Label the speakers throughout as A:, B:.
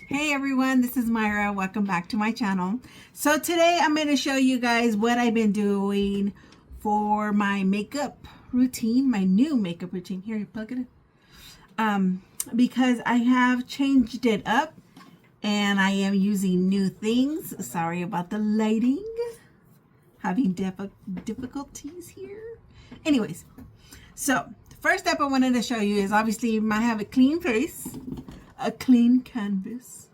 A: Hey everyone, this is Myra. Welcome back to my channel. So today I'm going to show you guys what I've been doing for my makeup routine, my new makeup routine. Here, you plug it in. Because I have changed it up and I am using new things. Sorry about the lighting. Having difficulties here. Anyways, so the first step I wanted to show you is obviously I have a clean face, a clean canvas,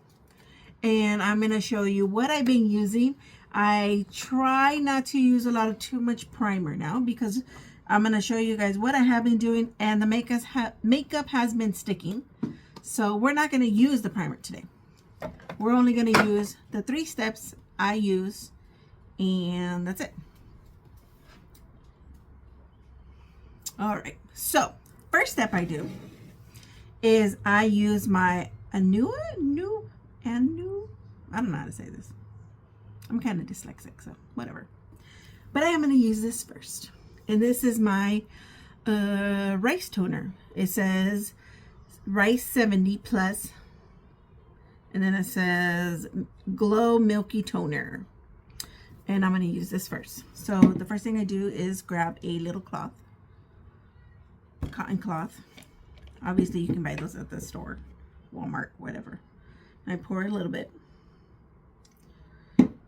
A: and I'm going to show you what I've been using. I try not to use too much primer now because I'm going to show you guys what I have been doing, and the makeup has been sticking, so we're not going to use the primer today. We're only going to use the 3 steps I use, and that's it. All right, so first step I do is I use my Anua, I don't know how to say this. I'm kind of dyslexic, so whatever. But I am going to use this first. And this is my rice toner. It says rice 70 plus. And then it says glow milky toner. And I'm going to use this first. So the first thing I do is grab a little cloth. Cotton cloth. Obviously you can buy those at the store, Walmart, whatever. I pour a little bit,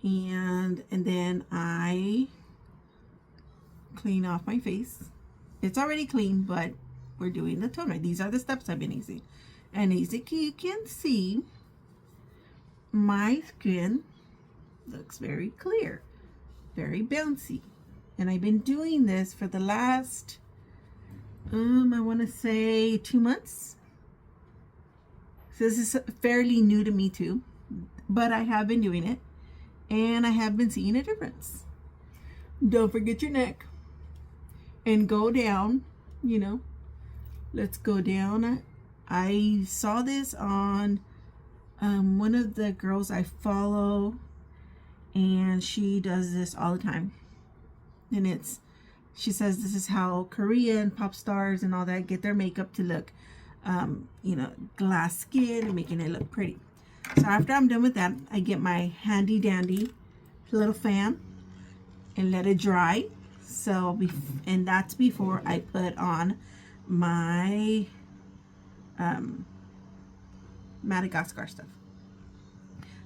A: and then I clean off my face. It's already clean, but we're doing the toner. These are the steps I've been using, and as you can see, my skin looks very clear, very bouncy, and I've been doing this for the last I want to say 2 months. So this is fairly new to me too, but I have been doing it and I have been seeing a difference. Don't forget your neck and go down, let's go down. I saw this on one of the girls I follow, and she does this all the time, and she says this is how Korean pop stars and all that get their makeup to look, glass skin and making it look pretty. So after I'm done with that, I get my handy dandy little fan and let it dry. And that's before I put on my Madagascar stuff.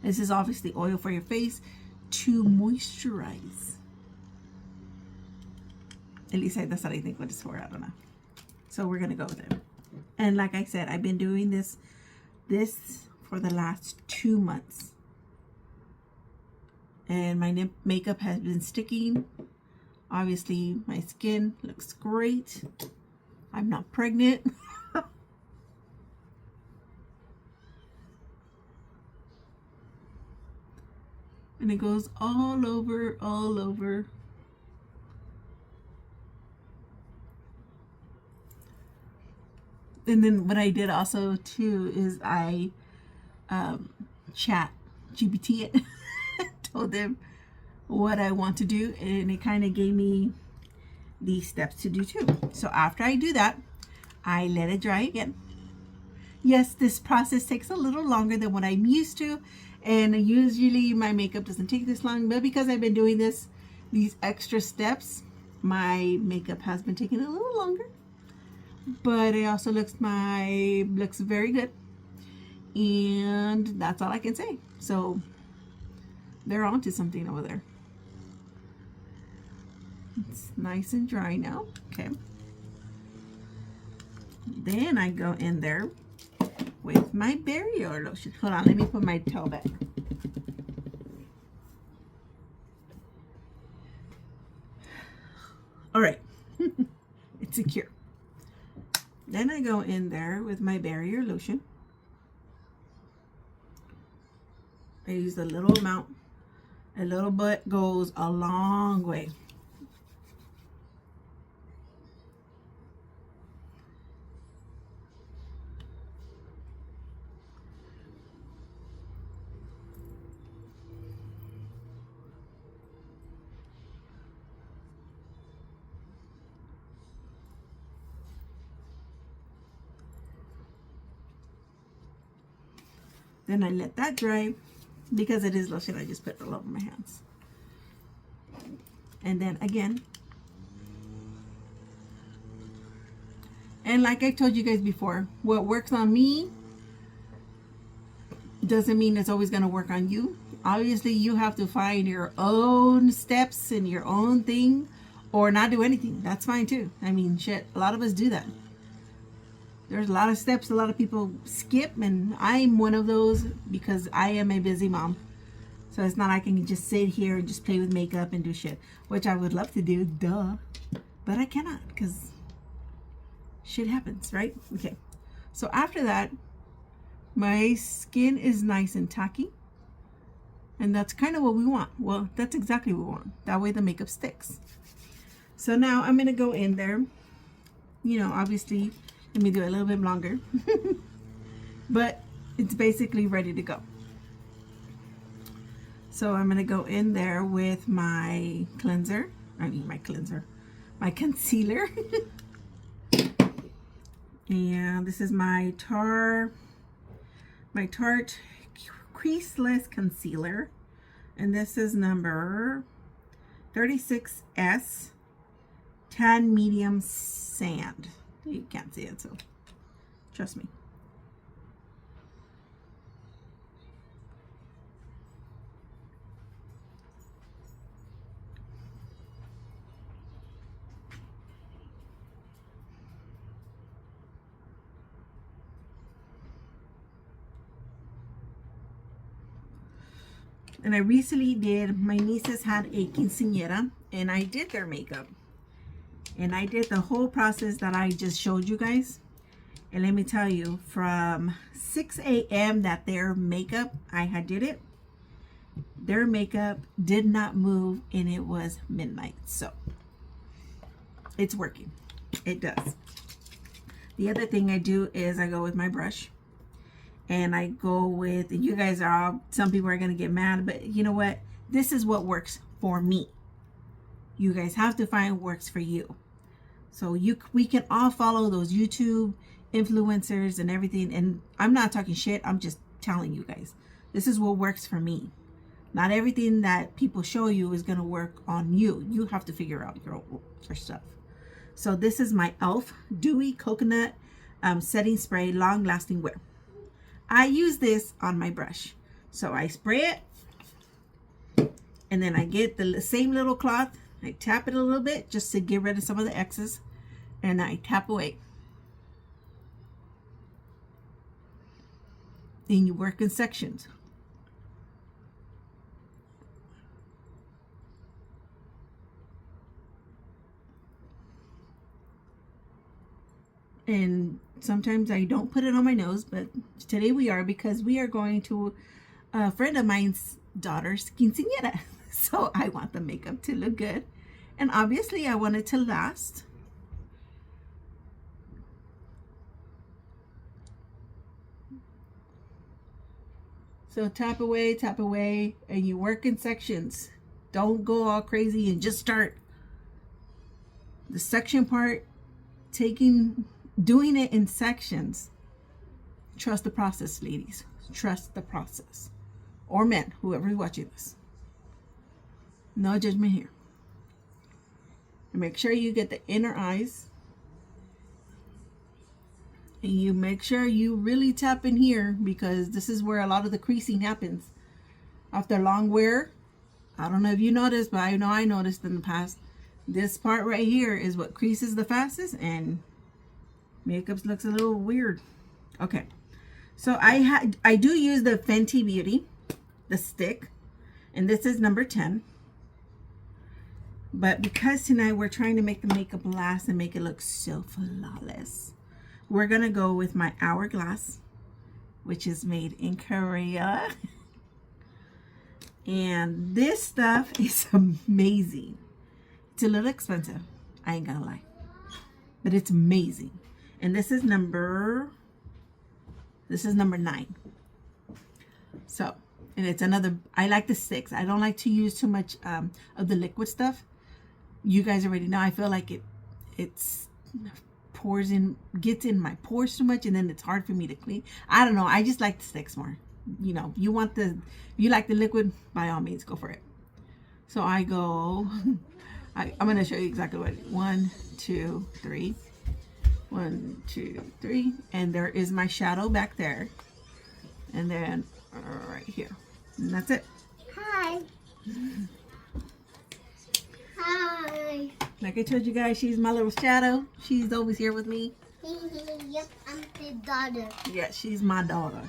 A: This is obviously oil for your face to moisturize. At least that's what I think what it's for. I don't know. So we're going to go with it. And like I said, I've been doing this for the last 2 months. And my makeup has been sticking. Obviously, my skin looks great. I'm not pregnant. And it goes all over, all over. And then what I did also too is I chat GPT it, told them what I want to do, and it kind of gave me these steps to do too. So after I do that, I let it dry again. Yes, this process takes a little longer than what I'm used to, and usually my makeup doesn't take this long, but because I've been doing these extra steps, my makeup has been taking a little longer. But it also looks very good, and that's all I can say. So they're onto something over there. It's nice and dry now. Okay, then I go in there with my barrier lotion. Hold on, let me put my towel back. All right. It's secure. Then I go in there with my barrier lotion. I use a little amount. A little bit goes a long way. Then I let that dry because it is lotion. I just put it all over my hands. And then again, and like I told you guys before, what works on me doesn't mean it's always going to work on you. Obviously, you have to find your own steps and your own thing, or not do anything. That's fine too. I mean, shit, a lot of us do that. There's a lot of steps a lot of people skip, and I'm one of those because I am a busy mom. So it's not I can just sit here and just play with makeup and do shit, which I would love to do, duh. But I cannot because shit happens, right? Okay. So after that, my skin is nice and tacky. And that's kind of what we want. Well, that's exactly what we want. That way the makeup sticks. So now I'm going to go in there. You know, obviously, let me do it a little bit longer. But it's basically ready to go. So I'm going to go in there with my cleanser. My concealer. And this is my Tarte Creaseless Concealer. And this is number 36S Tan Medium Sand. You can't see it, so trust me. And I recently did, my nieces had a quinceañera, and I did their makeup. And I did the whole process that I just showed you guys. And let me tell you, from 6 a.m. that their makeup, I had did it, their makeup did not move, and it was midnight. So it's working. It does. The other thing I do is I go with my brush. And I go with, you guys are all, some people are going to get mad, but you know what? This is what works for me. You guys have to find what works for you. So we can all follow those YouTube influencers and everything. And I'm not talking shit. I'm just telling you guys. This is what works for me. Not everything that people show you is going to work on you. You have to figure out your stuff. So this is my e.l.f. Dewy Coconut Setting Spray Long Lasting Wear. I use this on my brush. So I spray it, and then I get the same little cloth. I tap it a little bit just to get rid of some of the excess, and I tap away. Then you work in sections. And sometimes I don't put it on my nose, but today we are, because we are going to a friend of mine's daughter's quinceañera. So I want the makeup to look good. And obviously I want it to last. So tap away, and you work in sections. Don't go all crazy and just start. The section part, doing it in sections. Trust the process, ladies. Trust the process. Or men, whoever's watching this. No judgment here. And make sure you get the inner eyes. And you make sure you really tap in here, because this is where a lot of the creasing happens. After long wear, I don't know if you noticed, but I know I noticed in the past, this part right here is what creases the fastest, and makeup looks a little weird. Okay, so I do use the Fenty Beauty, the stick, and this is number 10. But because tonight we're trying to make the makeup last and make it look so flawless, we're gonna go with my Hourglass, which is made in Korea. And this stuff is amazing. It's a little expensive, I ain't gonna lie, but it's amazing. And this is number 9. So, and it's another, I like the sticks. I don't like to use too much of the liquid stuff. You guys already know, I feel like it's gets in my pores too much, and then it's hard for me to clean. I don't know, I just like the sticks more. you know, you want the, you like the liquid, by all means, go for it. So I go, I'm going to show you exactly what, 1, 2, 3, 1, 2, 3, and there is my shadow back there, and then right here, and that's it.
B: Hi. Hi.
A: Like I told you guys, she's my little shadow. She's always here with me.
B: Yep, I'm the daughter.
A: Yeah, she's my daughter.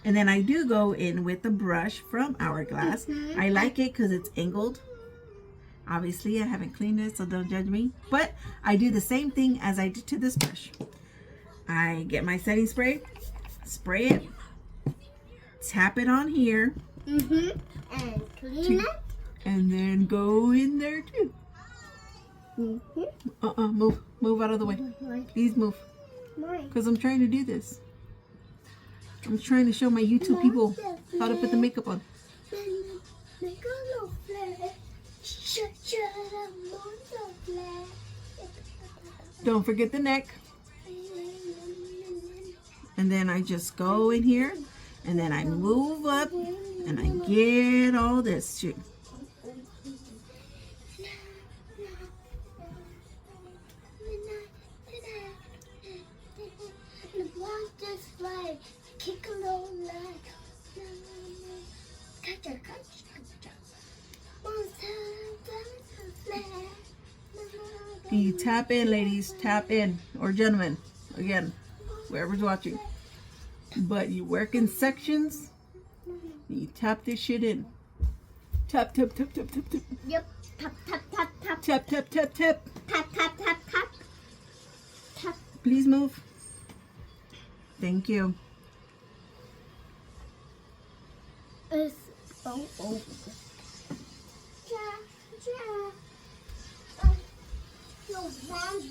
A: And then I do go in with the brush from Hourglass. I like it because it's angled. Obviously, I haven't cleaned it, so don't judge me. But I do the same thing as I did to this brush. I get my setting spray, spray it, tap it on here.
B: And clean it.
A: And then go in there too. Move out of the way. Please move. Because I'm trying to do this. I'm trying to show my YouTube people how to put the makeup on. Don't forget the neck. And then I just go in here. And then I move up. And I get all this too. You tap in, ladies, tap in, or gentlemen, again, whoever's watching. But you work in sections, you tap this shit in. Tap, tap, tap, tap, tap, tap.
B: Yep. Tap, tap, tap, tap.
A: Tap, tap, tap, tap.
B: Tap, tap, tap, tap. Tap.
A: Please move. Thank you.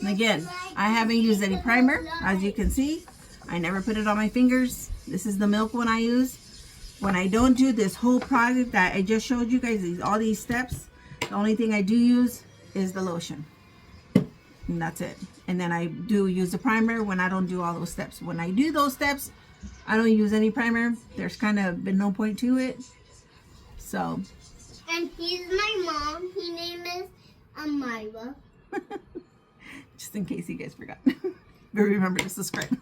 A: And again, I haven't used any primer, as you can see. I never put it on my fingers. This is the Milk one I use. When I don't do this whole product that I just showed you guys, all these steps, the only thing I do use is the lotion. And that's it. And then I do use the primer when I don't do all those steps. When I do those steps, I don't use any primer. There's kind of been no point to it. So.
B: And he's my mom. His name is Amira.
A: Just in case you guys forgot. But remember to subscribe.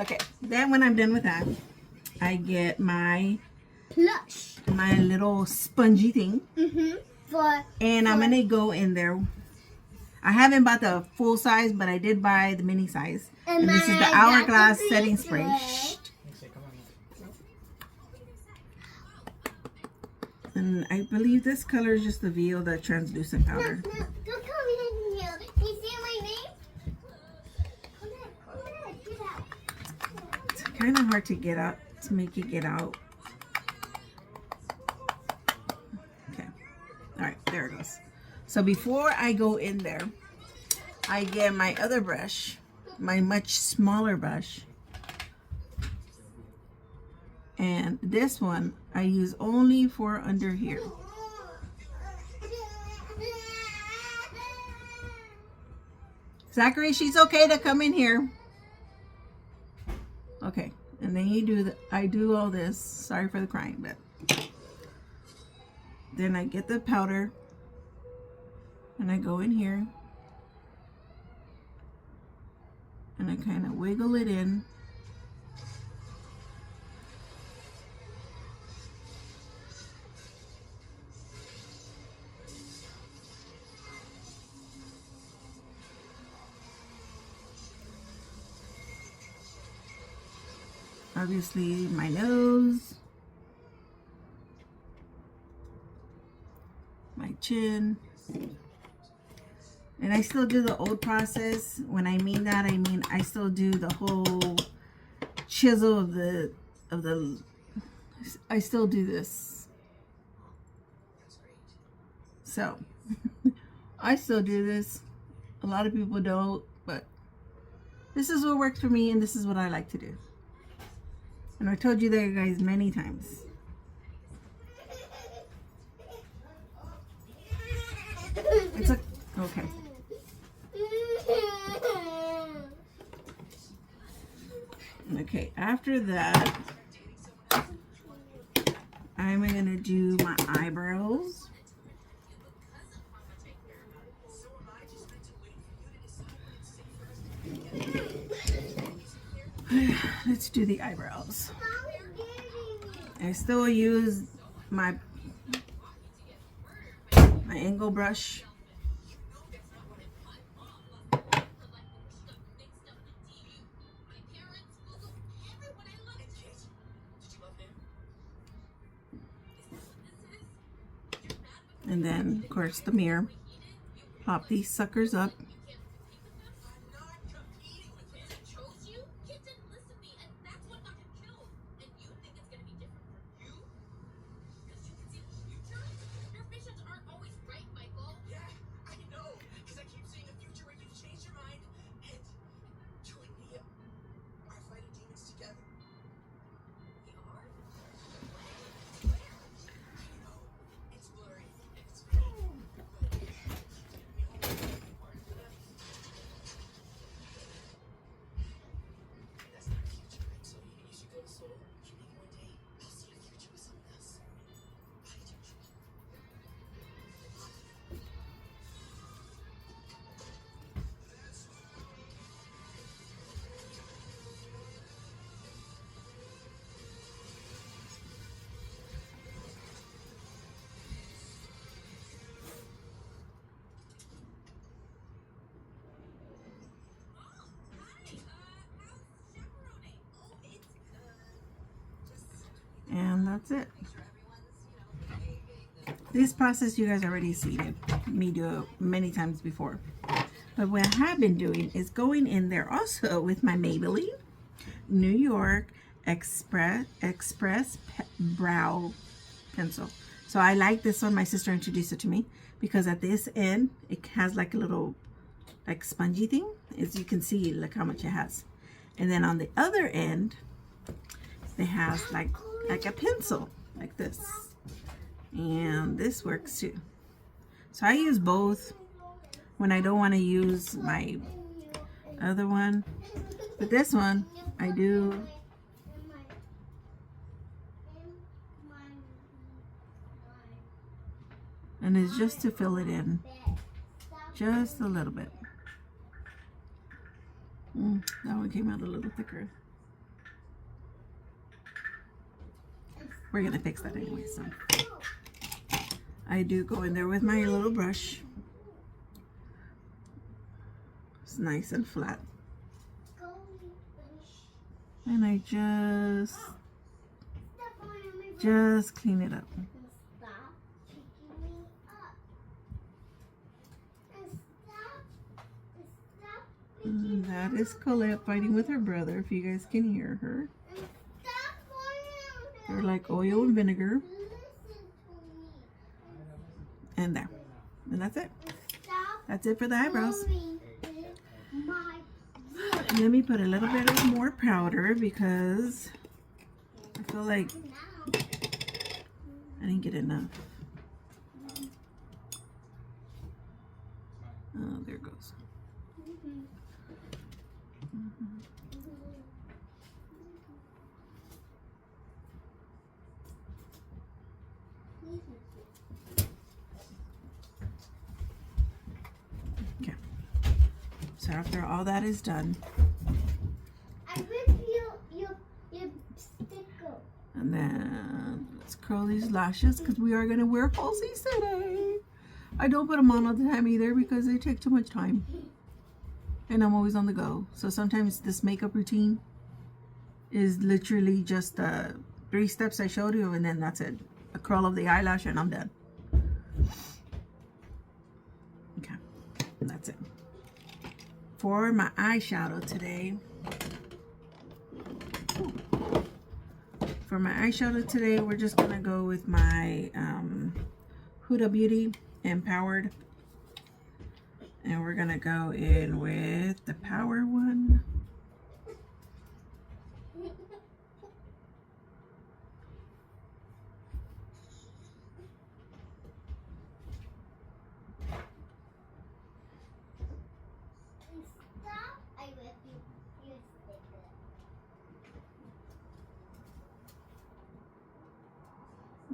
A: Okay. Then when I'm done with that, I get my
B: Plush.
A: My little spongy thing. And I'm going to go in there. I haven't bought the full size, but I did buy the mini size. And this is the Hourglass setting spray. And I believe this color is just the VO, the translucent powder.
B: No, don't come in here. Can you see my name? Come in, get out.
A: It's kind of hard to get out, to make it get out. Okay. All right, there it goes. So before I go in there, I get my other brush, my much smaller brush. And this one I use only for under here. Zachary, she's okay to come in here. Okay, and then you do I do all this. Sorry for the crying, but then I get the powder and I go in here and I kind of wiggle it in. Obviously, my nose, my chin, and I still do the old process. When I mean that, I mean I still do the whole chisel of the. I still do this. So, I still do this. A lot of people don't, but this is what works for me, and this is what I like to do. And I told you that, guys, many times. It's okay. Okay, after that, I'm gonna do my eyebrows. Let's do the eyebrows. I still use my angle brush. And then, of course, the mirror. Pop these suckers up. And that's it. This process you guys already seen it, me do it many times before. But what I have been doing is going in there also with my Maybelline New York Express Brow Pencil. So I like this one. My sister introduced it to me because at this end it has like a little like spongy thing. As you can see, look how much it has. And then on the other end, it has like a pencil like this. And this works too. So I use both when I don't want to use my other one. But this one, I do. And it's just to fill it in. Just a little bit. That one came out a little thicker. We're going to fix that anyway, so. I do go in there with my little brush. It's nice and flat. And I just clean it up. And that is Colette fighting with her brother, if you guys can hear her. They're like oil and vinegar. And there. And that's it. That's it for the eyebrows. Let me put a little bit of more powder because I feel like I didn't get enough. Oh, there it goes. Okay. So after all that is done, and then let's curl these lashes because we are going to wear falsies today. I don't put them on all the time either because they take too much time. And I'm always on the go. So sometimes this makeup routine is literally just 3 steps I showed you and then that's it. A curl of the eyelash and I'm done. Okay, that's it. For my eyeshadow today, we're just gonna go with my Huda Beauty Empowered, and we're gonna go in with the Power one.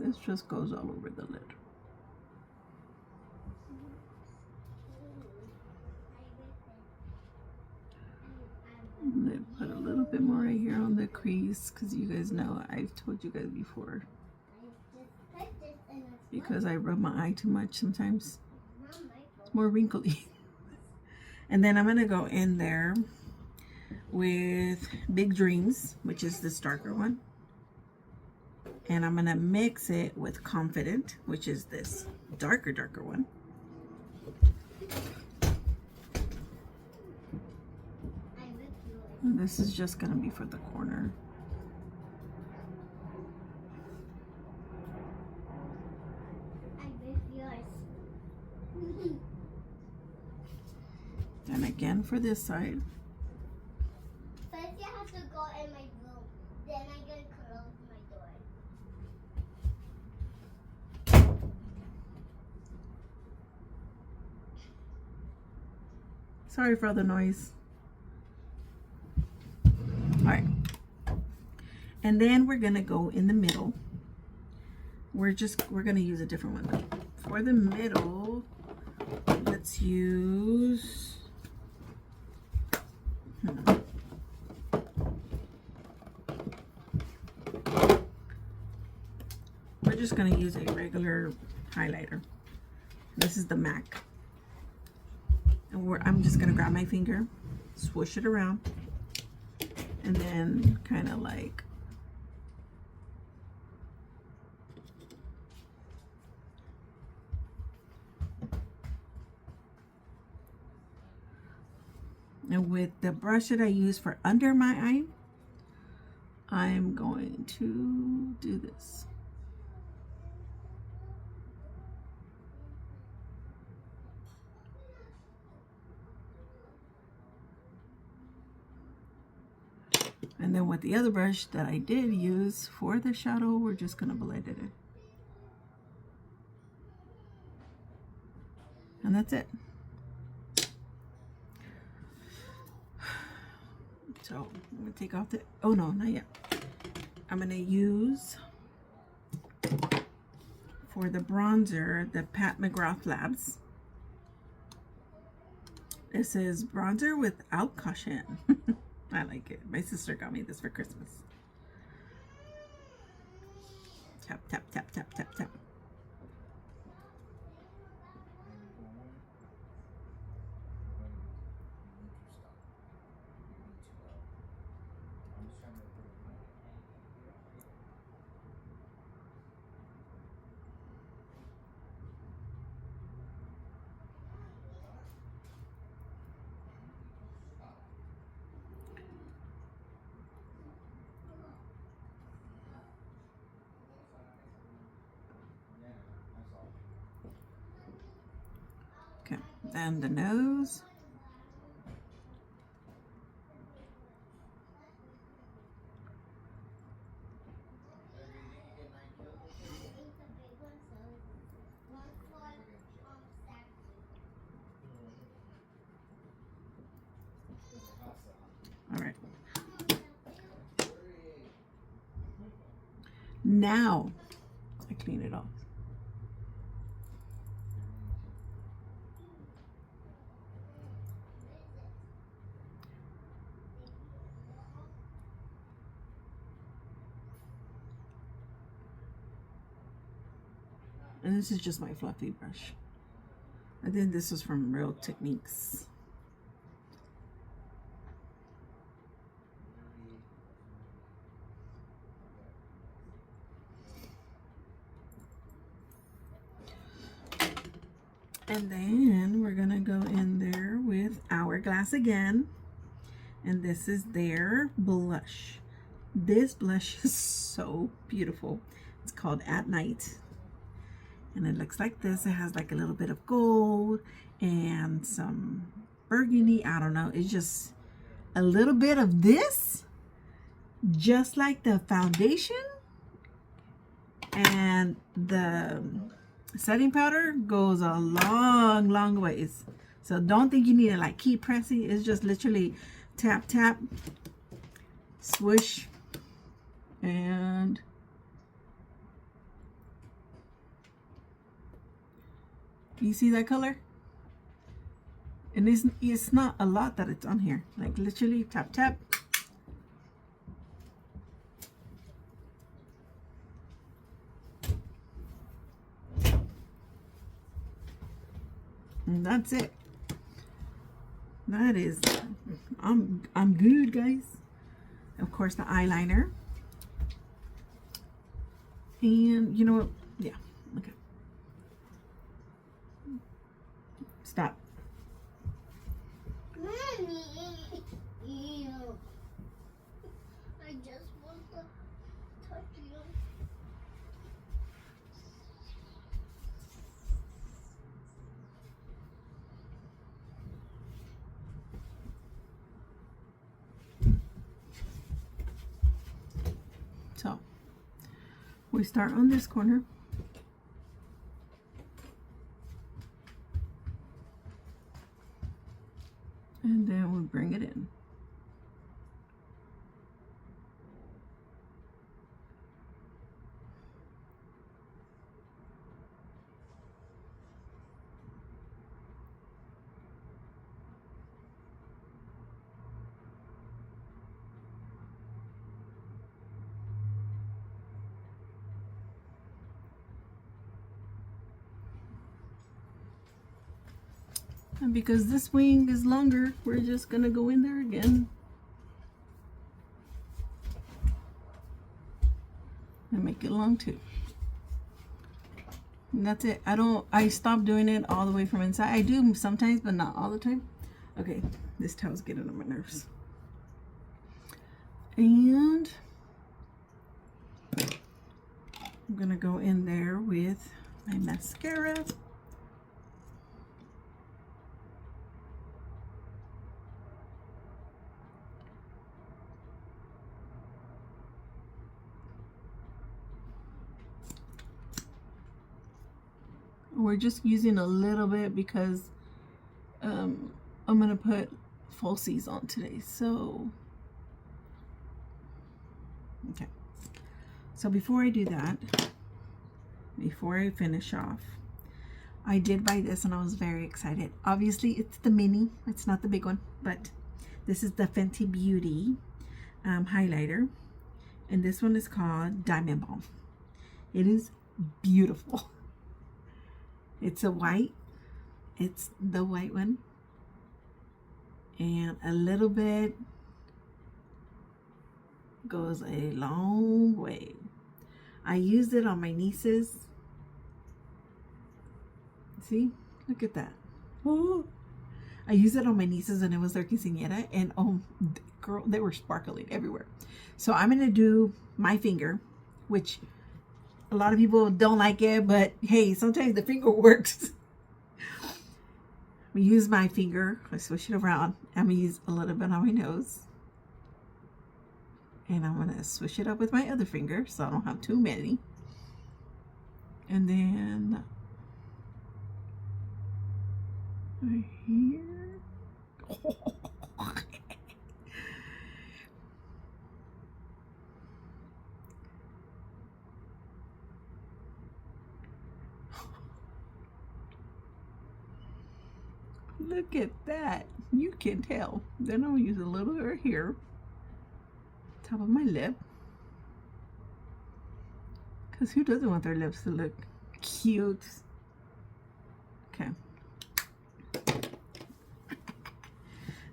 A: This just goes all over the lid. I'm gonna put a little bit more right here on the crease because you guys know I've told you guys before, because I rub my eye too much sometimes. It's more wrinkly. And then I'm gonna go in there with Big Dreams, which is this darker one. And I'm gonna mix it with Confident, which is this darker one. And this is just gonna be for the corner. And again for this side.
B: First you have to go in my room. Then I'm gonna close my door.
A: Sorry for all the noise. Alright. And then we're gonna go in the middle. We're gonna use a different one. For the middle, let's use we're just gonna use a regular highlighter. This is the MAC. And I'm just gonna grab my finger, swoosh it around, and then kind of like and with the brush that I use for under my eye, I'm going to do this. And then with the other brush that I did use for the shadow, we're just gonna blend it in. And that's it. So I'm gonna take off the, oh no, not yet. I'm gonna use, for the bronzer, the Pat McGrath Labs. This is bronzer without caution. I like it. My sister got me this for Christmas. Tap, tap, tap, tap, tap, tap. Okay, then the nose. All right. Now I clean it off. And this is just my fluffy brush. I think this is from Real Techniques. And then we're gonna go in there with Hourglass again. And this is their blush. This blush is so beautiful. It's called At Night. And it looks like this. It has like a little bit of gold and some burgundy. I don't know. It's just a little bit of this, just like the foundation. And the setting powder goes a long ways. So don't think you need to like keep pressing. It's just literally tap, tap, swish, and You see that color? And it's not a lot that it's on here. Like literally tap tap. And that's it. That is, I'm good, guys. Of course, the eyeliner. And you know what? Yeah. Okay. Stop.
B: Mommy. Ew. I just want to touch you.
A: So we start on this corner. And then we bring it in. And because this wing is longer, we're just gonna go in there again. And make it long too. And that's it. I stopped doing it all the way from inside. I do sometimes, but not all the time. Okay, this towel's getting on my nerves. And I'm gonna go in there with my mascara. We're just using a little bit because I'm gonna put falsies on today. So okay, so before I do that, before I finish off, I did buy this and I was very excited. Obviously it's the mini, it's not the big one, but this is the Fenty Beauty highlighter, and this one is called Diamond Balm. It is beautiful. It's a white, it's the white one, and a little bit goes a long way. I used it on my nieces. See, look at that. Oh, I used it on my nieces and it was their quinceañera, and oh girl, they were sparkling everywhere. So I'm gonna do my finger, which a lot of people don't like it, but hey, sometimes the finger works. We use my finger. I switch it around. I'm gonna use a little bit on my nose, and I'm gonna switch it up with my other finger so I don't have too many. And then right here. Look at that. You can tell. Then I'll use a little right here, top of my lip. Because who doesn't want their lips to look cute? Okay.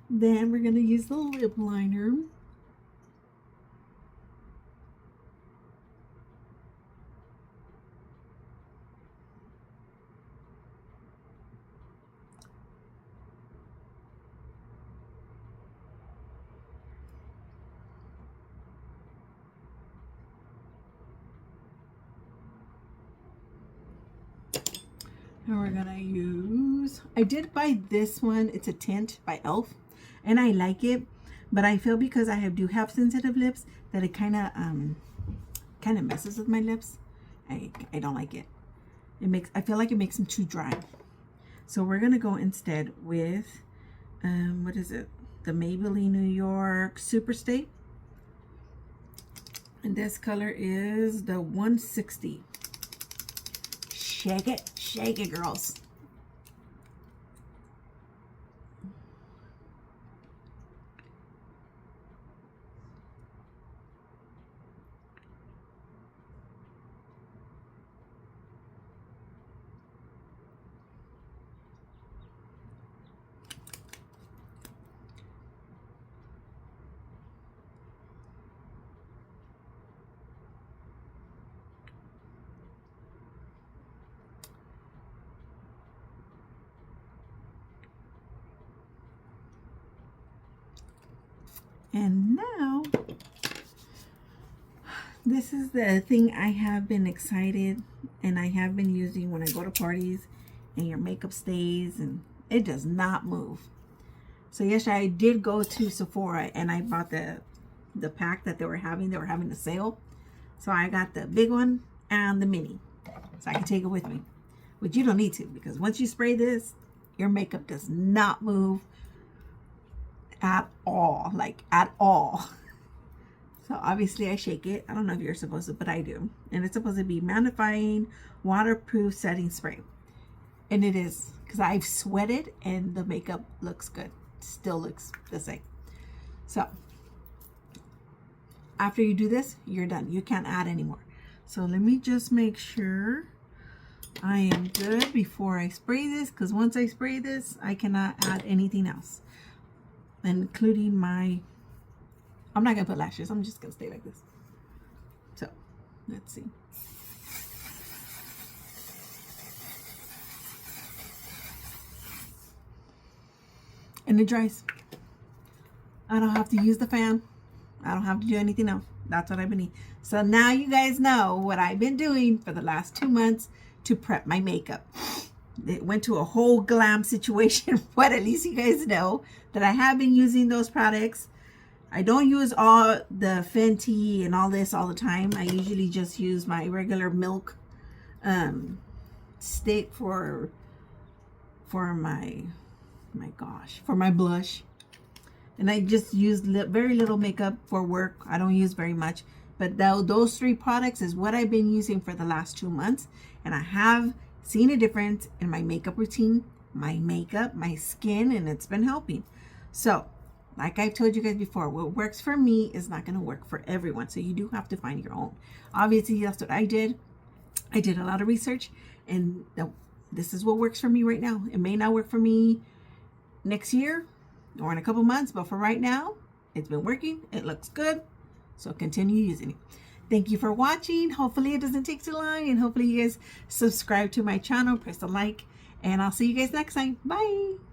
A: Then we're going to use the lip liner. And we're gonna use, I did buy this one, it's a tint by e.l.f. and I like it, but I feel because I do have sensitive lips that it kind of messes with my lips. I don't like it. I feel like it makes them too dry. So we're gonna go instead with what is it, the Maybelline New York Superstay, and this color is the 160. Shake it, girls. And now, this is the thing I have been excited and I have been using when I go to parties and your makeup stays and it does not move. So yesterday I did go to Sephora and I bought the pack that they were having. They were having a sale. So I got the big one and the mini. So I can take it with me. But you don't need to, because once you spray this, your makeup does not move at all. Like at all. So obviously I shake it. I don't know if you're supposed to, but I do. And it's supposed to be mattifying, waterproof setting spray. And it is, because I've sweated and the makeup looks good. Still looks the same. So after you do this, you're done. You can't add anymore. So let me just make sure I am good before I spray this, because once I spray this, I cannot add anything else, including my, I'm not gonna put lashes. I'm just gonna stay like this. So let's see. And it dries. I don't have to use the fan. I don't have to do anything else. That's what I've been eating. So now you guys know what I've been doing for the last 2 months to prep my makeup. It went to a whole glam situation, but at least you guys know that I have been using those products. I don't use all the Fenty and all this all the time. I usually just use my regular milk stick for my blush. And I just use very little makeup for work. I don't use very much. But those 3 products is what I've been using for the last 2 months. And I have seen a difference in my makeup routine, my makeup, my skin, and it's been helping. So, like I've told you guys before, what works for me is not going to work for everyone. So you do have to find your own. Obviously, that's what I did. I did a lot of research. And this is what works for me right now. It may not work for me next year or in a couple months, but for right now, it's been working. It looks good. So continue using it. Thank you for watching. Hopefully it doesn't take too long, and hopefully you guys subscribe to my channel, press the like, and I'll see you guys next time. Bye.